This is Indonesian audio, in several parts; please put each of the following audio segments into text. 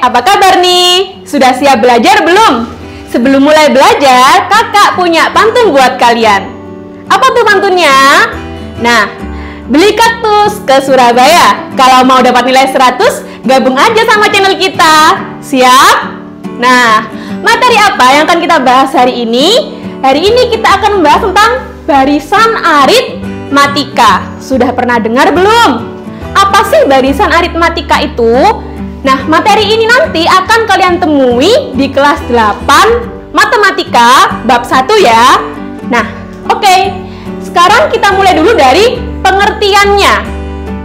apa kabar nih? Sudah siap belajar belum? Sebelum mulai belajar, kakak punya pantun buat kalian. Apa tuh pantunnya? Nah, beli kaktus ke Surabaya. Kalau mau dapat nilai 100, gabung aja sama channel kita. Siap? Nah, materi apa yang akan kita bahas hari ini? Hari ini kita akan membahas tentang barisan aritmatika. Sudah pernah dengar belum? Apa sih barisan aritmatika itu? Nah, materi ini nanti akan kalian temui di kelas 8 Matematika bab 1 ya. Nah, oke. Sekarang kita mulai dulu dari pengertiannya.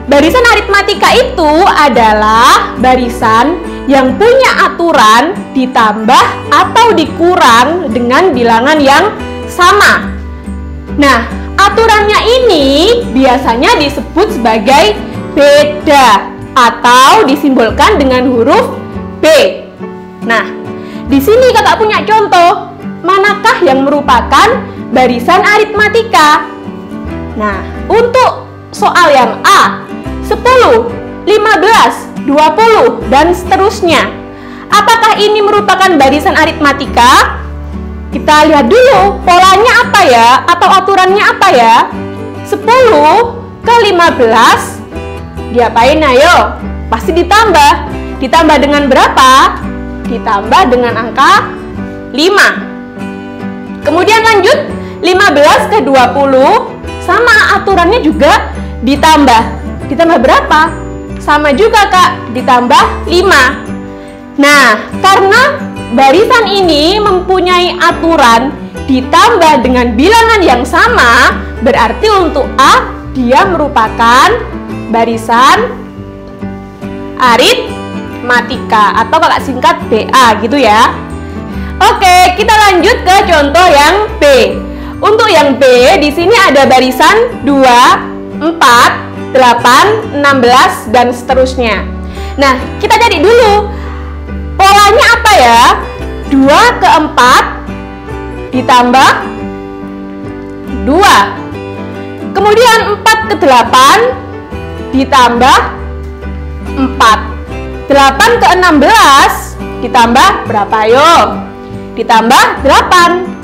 Barisan aritmatika itu adalah barisan yang punya aturan ditambah atau dikurang dengan bilangan yang sama. Nah, aturannya ini biasanya disebut sebagai beda atau disimbolkan dengan huruf B. Nah, di sini kakak punya contoh. Manakah yang merupakan barisan aritmatika? Nah, untuk soal yang A, 10, 15, 20, dan seterusnya. Apakah ini merupakan barisan aritmatika? Kita lihat dulu polanya apa ya, atau aturannya apa ya. 10 ke 15 diapain ayo? Pasti ditambah. Ditambah dengan berapa? Ditambah dengan angka 5. Kemudian lanjut 15 ke 20 sama aturannya juga ditambah. Ditambah berapa? Sama juga Kak, ditambah 5. Nah, karena barisan ini mempunyai aturan ditambah dengan bilangan yang sama, berarti untuk A dia merupakan barisan aritmatika atau kakak singkat BA gitu ya. Oke, kita lanjut ke contoh yang B. Untuk yang B di sini ada barisan 2, 4, 8, 16 dan seterusnya. Nah, kita cari dulu polanya apa ya? 2 ke 4 ditambah 2. Kemudian 4 ke 8 ditambah 4. 8 ke 16 ditambah berapa yo? Ditambah 8.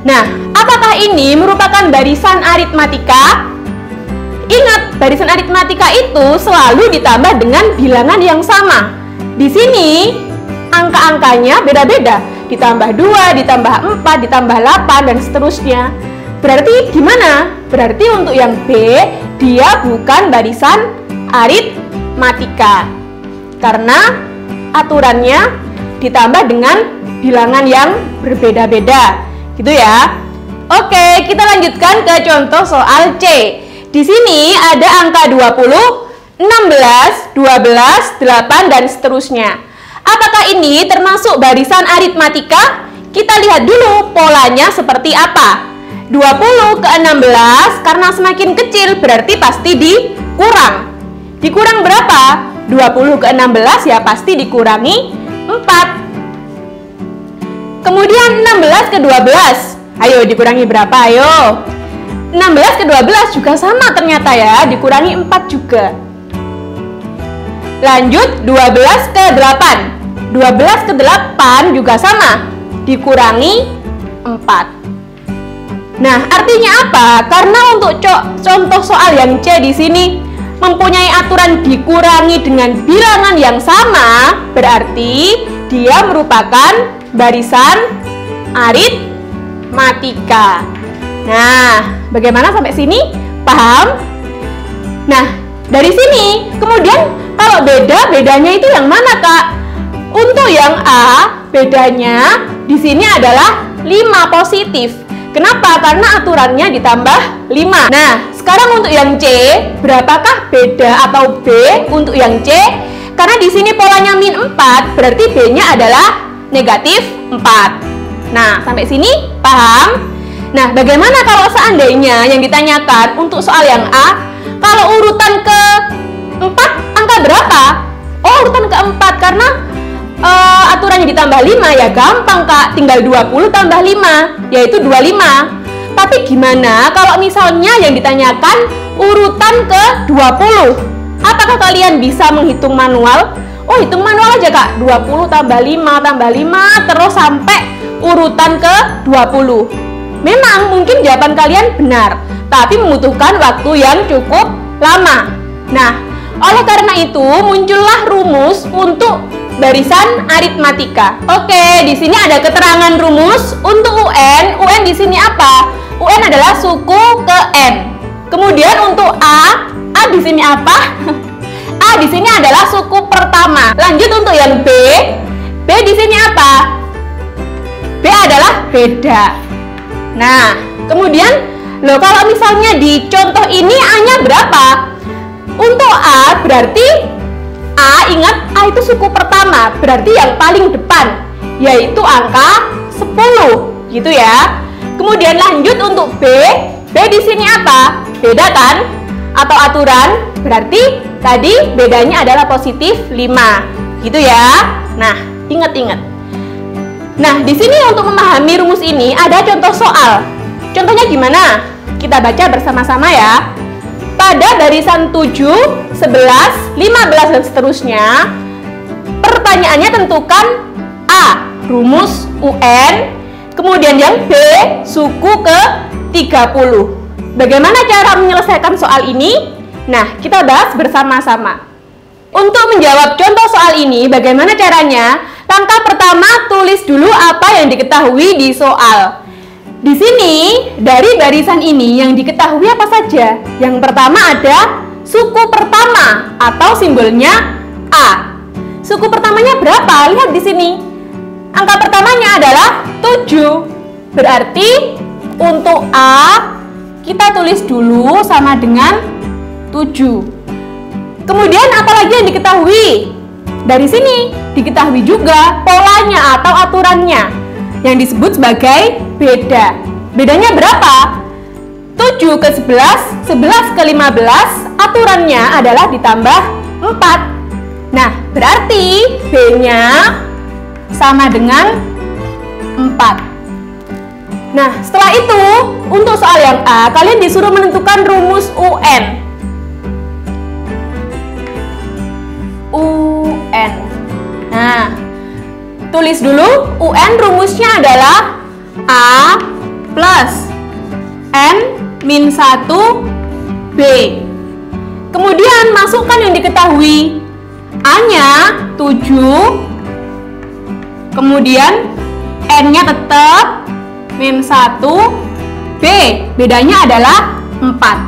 Nah, apakah ini merupakan barisan aritmatika? Ingat, barisan aritmatika itu selalu ditambah dengan bilangan yang sama. Di sini angka-angkanya beda-beda. Ditambah 2, ditambah 4, ditambah 8 dan seterusnya. Berarti gimana? Berarti untuk yang B dia bukan barisan aritmatika karena aturannya ditambah dengan bilangan yang berbeda-beda gitu ya. Oke, kita lanjutkan ke contoh soal C. Di sini ada angka 20, 16, 12, 8 dan seterusnya. Apakah ini termasuk barisan aritmatika? Kita lihat dulu polanya seperti apa. 20 ke 16 karena semakin kecil berarti pasti dikurang. Dikurang berapa? 20 ke 16 ya pasti dikurangi 4. Kemudian 16 ke 12. Ayo dikurangi berapa ayo? 16 ke 12 juga sama ternyata ya, dikurangi 4 juga. Lanjut 12 ke 8. 12 ke 8 juga sama, dikurangi 4. Nah, artinya apa? Karena untuk contoh soal yang C di sini mempunyai aturan dikurangi dengan bilangan yang sama, berarti dia merupakan barisan aritmatika. Nah, bagaimana sampai sini? Paham? Nah, dari sini kemudian kalau bedanya itu yang mana, Kak? Untuk yang A, bedanya di sini adalah 5 positif. Kenapa? Karena aturannya ditambah 5. Nah, sekarang untuk yang C, berapakah beda atau B untuk yang C? Karena di sini polanya min 4, berarti B-nya adalah negatif 4. Nah, sampai sini paham? Nah, bagaimana kalau seandainya yang ditanyakan untuk soal yang A, kalau urutan ke-4, angka berapa? Oh, urutan ke-4 karena aturannya ditambah 5 ya gampang Kak, tinggal 20 tambah 5 yaitu 25. Tapi gimana kalau misalnya yang ditanyakan urutan ke 20? Apakah kalian bisa menghitung manual? Oh, hitung manual aja Kak, 20 tambah 5 tambah 5 terus sampai urutan ke 20. Memang mungkin jawaban kalian benar, tapi membutuhkan waktu yang cukup lama. Nah, oleh karena itu muncullah rumus untuk barisan aritmatika. Oke, di sini ada keterangan rumus untuk UN. UN di sini apa? UN adalah suku ke N. Kemudian untuk A di sini apa? A di sini adalah suku pertama. Lanjut untuk yang B. B di sini apa? B adalah beda. Nah, kemudian loh, kalau misalnya di contoh ini A-nya berapa? Untuk A berarti A, ingat A itu suku pertama, berarti yang paling depan, yaitu angka 10, gitu ya. Kemudian lanjut untuk B. B di sini apa? Beda kan? Atau aturan, berarti tadi bedanya adalah positif 5, gitu ya. Nah, ingat-ingat. Nah, di sini untuk memahami rumus ini ada contoh soal. Contohnya gimana? Kita baca bersama-sama ya. Pada barisan 7, 11, 15 dan seterusnya, pertanyaannya tentukan A, rumus UN, kemudian yang B, suku ke 30. Bagaimana cara menyelesaikan soal ini? Nah, kita bahas bersama-sama. Untuk menjawab contoh soal ini, bagaimana caranya? Langkah pertama, tulis dulu apa yang diketahui di soal. Di sini, dari barisan ini yang diketahui apa saja? Yang pertama ada suku pertama atau simbolnya A. Suku pertamanya berapa? Lihat di sini. Angka pertamanya adalah 7. Berarti untuk A kita tulis dulu sama dengan 7. Kemudian apalagi yang diketahui? Dari sini diketahui juga polanya atau aturannya yang disebut sebagai beda. Bedanya berapa? 7 ke 11, 11 ke 15, aturannya adalah ditambah 4. Nah, berarti B-nya sama dengan 4. Nah, setelah itu, untuk soal yang A, kalian disuruh menentukan rumus UN. UN. Nah, tulis dulu, UN rumusnya adalah A plus N-1 B. Kemudian masukkan yang diketahui. A-nya 7, kemudian N-nya tetap -1, B, bedanya adalah 4.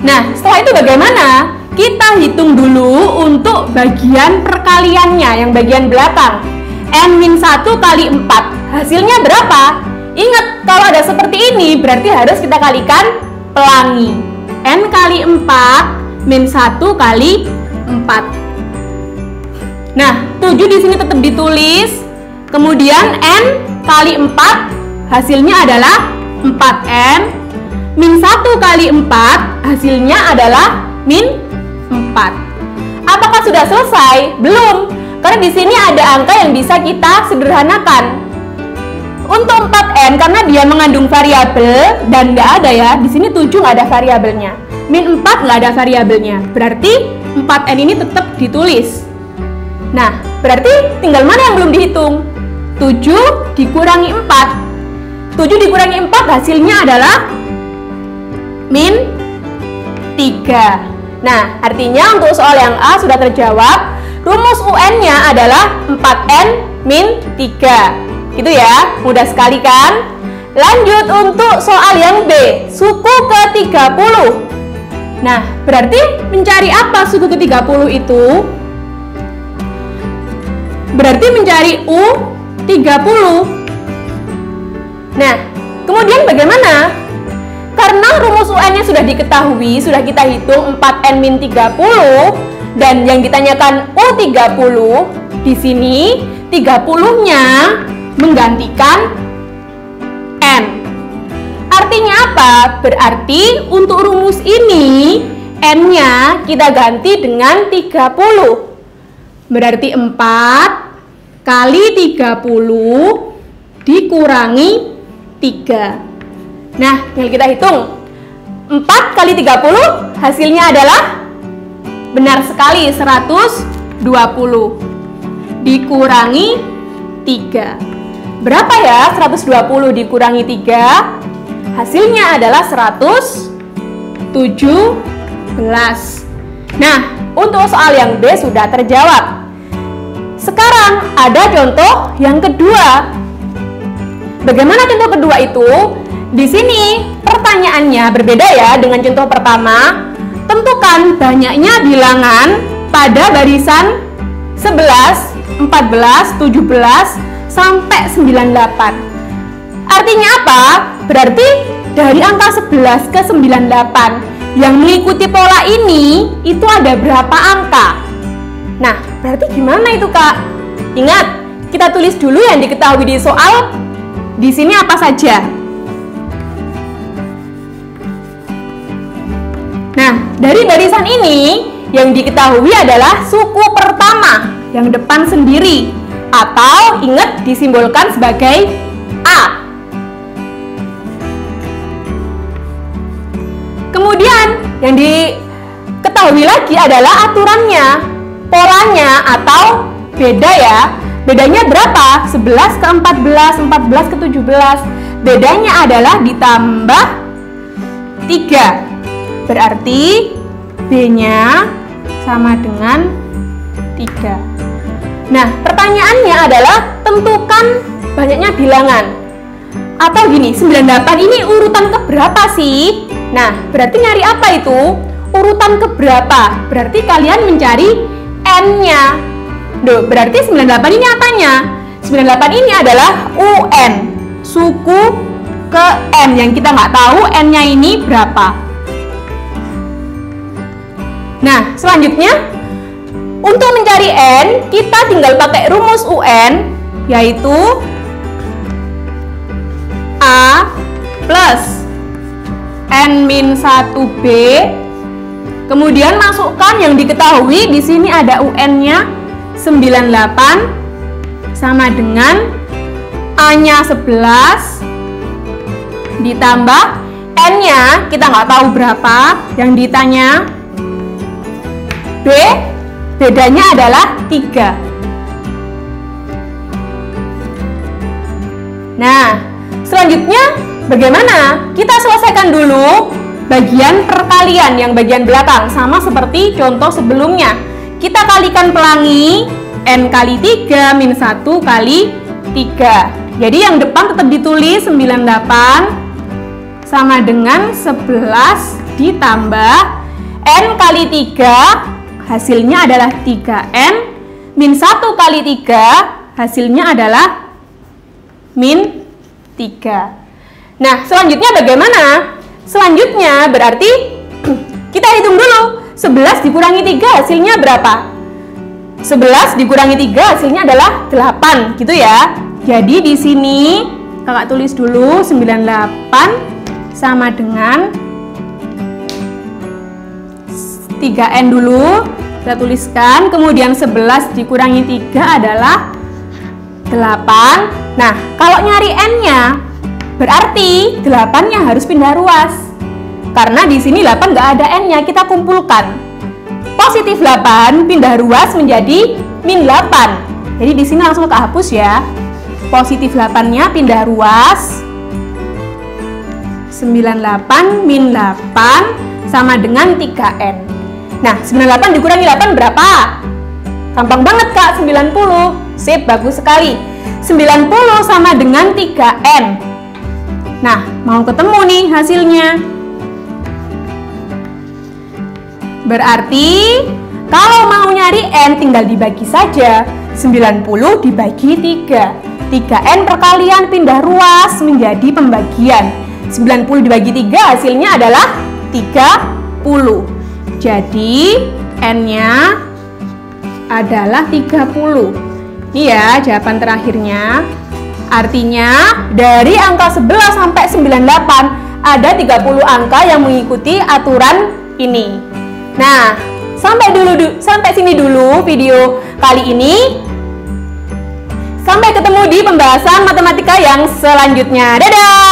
Nah, setelah itu bagaimana? Kita hitung dulu untuk bagian perkaliannya, yang bagian belakang. N-1 kali 4, hasilnya berapa? Ingat, kalau ada seperti ini, berarti harus kita kalikan pelangi. N kali 4, -1 kali 4. Nah, 7 di sini tetap ditulis. Kemudian N kali 4 hasilnya adalah 4N. -1 kali 4 hasilnya adalah -4. Apakah sudah selesai? Belum, karena di sini ada angka yang bisa kita sederhanakan. Untuk 4N karena dia mengandung variabel dan nggak ada ya, di sini 7 nggak ada variabelnya. -4 nggak ada variabelnya, berarti 4N ini tetap ditulis. Nah, berarti tinggal mana yang belum dihitung? 7 dikurangi 4. 7 dikurangi 4 hasilnya adalah -3. Nah, artinya untuk soal yang A sudah terjawab. Rumus UN-nya adalah 4N-3. Gitu ya, mudah sekali kan? Lanjut untuk soal yang B, suku ke-30. Nah, berarti mencari apa suku ke-30 itu? Berarti mencari U30. Nah, kemudian bagaimana? Karena rumus UN-nya sudah diketahui, sudah kita hitung 4N-30, dan yang ditanyakan U30, di sini 30-nya menggantikan N. Artinya apa? Berarti untuk rumus ini N-nya kita ganti dengan 30. Berarti 4 kali 30 dikurangi 3. Nah, tinggal kita hitung. 4 kali 30 hasilnya adalah Benar sekali, 120 dikurangi 3. Berapa ya 120 dikurangi 3? Hasilnya adalah 117. Nah, untuk soal yang D sudah terjawab. Sekarang ada contoh yang kedua. Bagaimana contoh kedua itu? Di sini pertanyaannya berbeda ya dengan contoh pertama. Tentukan banyaknya bilangan pada barisan 11, 14, 17, sampai 98. Artinya apa? Berarti dari angka 11 ke 98 yang mengikuti pola ini itu ada berapa angka? Nah, berarti gimana itu, Kak? Ingat, kita tulis dulu yang diketahui di soal. Di sini apa saja? Nah, dari barisan ini yang diketahui adalah suku pertama yang depan sendiri, atau ingat disimbolkan sebagai A. Kemudian yang diketahui lagi adalah aturannya, polanya atau beda ya. Bedanya berapa? 11 ke 14, 14 ke 17. Bedanya adalah ditambah 3. Berarti B-nya sama dengan 3. Nah, pertanyaannya adalah tentukan banyaknya bilangan. Atau gini, 98 ini urutan keberapa sih? Nah, berarti nyari apa itu? Urutan keberapa? Berarti kalian mencari N-nya. Duh, berarti 98 ini apanya? 98 ini adalah UN, suku ke N, yang kita nggak tahu N-nya ini berapa. Nah, selanjutnya untuk mencari N, kita tinggal pakai rumus UN, yaitu A plus N-1B. Kemudian masukkan yang diketahui, di sini ada UN-nya 98 sama dengan A-nya 11 ditambah N-nya kita nggak tahu berapa, yang ditanya B, bedanya adalah 3. Nah, selanjutnya bagaimana? Kita selesaikan dulu bagian perkalian yang bagian belakang, sama seperti contoh sebelumnya. Kita kalikan pelangi, N kali 3 min 1 kali 3. Jadi yang depan tetap ditulis 98 sama dengan 11 ditambah N kali 3, hasilnya adalah 3N, min 1 kali 3, hasilnya adalah min 3. Nah, selanjutnya bagaimana? Selanjutnya berarti kita hitung dulu. 11 dikurangi 3 hasilnya berapa? 11 dikurangi 3 hasilnya adalah 8, gitu ya. Jadi di sini kakak tulis dulu 98 sama dengan 3N dulu. Kita tuliskan, kemudian 11 dikurangi 3 adalah 8. Nah, kalau nyari N-nya berarti 8-nya harus pindah ruas. Karena di sini 8 nggak ada N-nya, kita kumpulkan. Positif 8 pindah ruas menjadi min 8. Jadi di sini langsung kehapus ya. Positif 8-nya pindah ruas. 98 min 8 sama dengan 3N. Nah, 98 dikurangi 8 berapa? Gampang banget, Kak, 90. Sip, bagus sekali. 90 sama dengan 3N. Nah, mau ketemu nih hasilnya. Berarti kalau mau nyari N tinggal dibagi saja. 90 dibagi 3. 3N perkalian pindah ruas menjadi pembagian. 90 dibagi 3 hasilnya adalah 30. Jadi N-nya adalah 30. Ini ya jawaban terakhirnya. Artinya dari angka 11 sampai 98 ada 30 angka yang mengikuti aturan ini. Nah, sampai sini dulu video kali ini. Sampai ketemu di pembahasan matematika yang selanjutnya. Dadah!